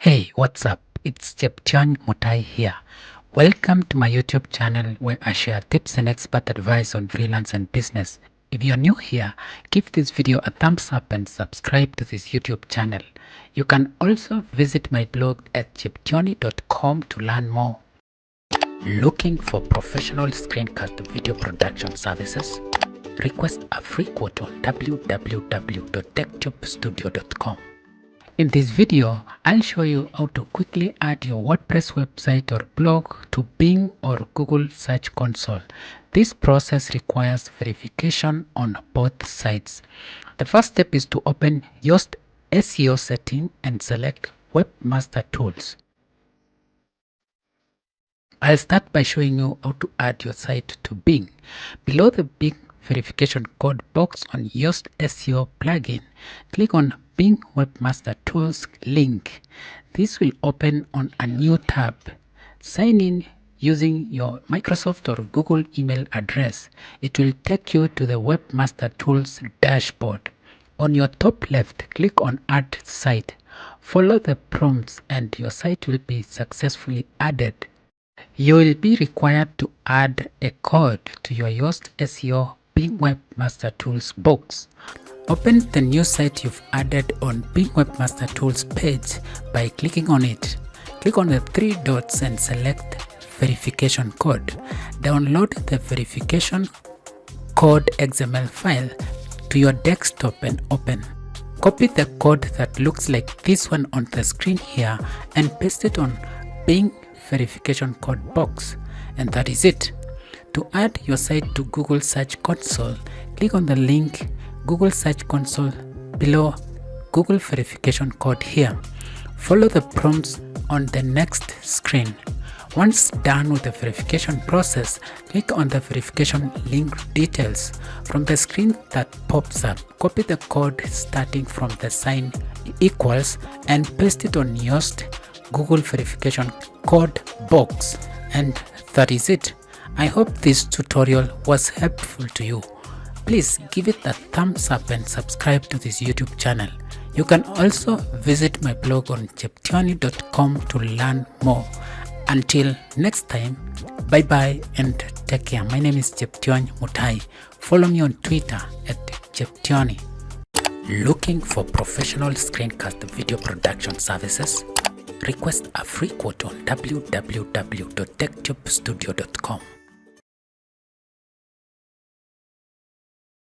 Hey, what's up? It's Cheption Mutai here. Welcome to my YouTube channel where I share tips and expert advice on freelance and business. If you're new here, give this video a thumbs up and subscribe to this YouTube channel. You can also visit my blog at cheptioni.com to learn more. Looking for professional screencast video production services? Request a free quote on www.techtubstudio.com. In this video, I'll show you how to quickly add your WordPress website or blog to Bing or Google Search Console. This process requires verification on both sides. The first step is to open Yoast SEO setting and select Webmaster Tools. I'll start by showing you how to add your site to Bing. Below the Bing verification code box on Yoast SEO plugin, click on Bing Webmaster Tools link. This will open on a new tab. Sign in using your Microsoft or Google email address. It will take you to the Webmaster Tools dashboard. On your top left, click on Add Site. Follow the prompts and your site will be successfully added. You will be required to add a code to your Yoast SEO Bing Webmaster Tools box. Open the new site you've added on Bing Webmaster Tools page by clicking on it. Click on the three dots and select Verification Code. Download the verification code XML file to your desktop and open. Copy the code that looks like this one on the screen here and paste it on Bing verification code box, and that is it. To add your site to Google Search Console, click on the link Google Search Console below Google verification code here. Follow the prompts on the next screen. Once done with the verification process, click on the verification link details. From the screen that pops up, copy the code starting from the sign equals and paste it on Yoast Google verification code box, and that is it. I hope this tutorial was helpful to you. Please give it a thumbs up and subscribe to this YouTube channel. You can also visit my blog on cheptioni.com to learn more. Until next time, bye bye and take care. My name is Cheption Mutai. Follow me on Twitter at Cheptioni. Looking for professional screencast video production services? Request a free quote on www.techtubstudio.com.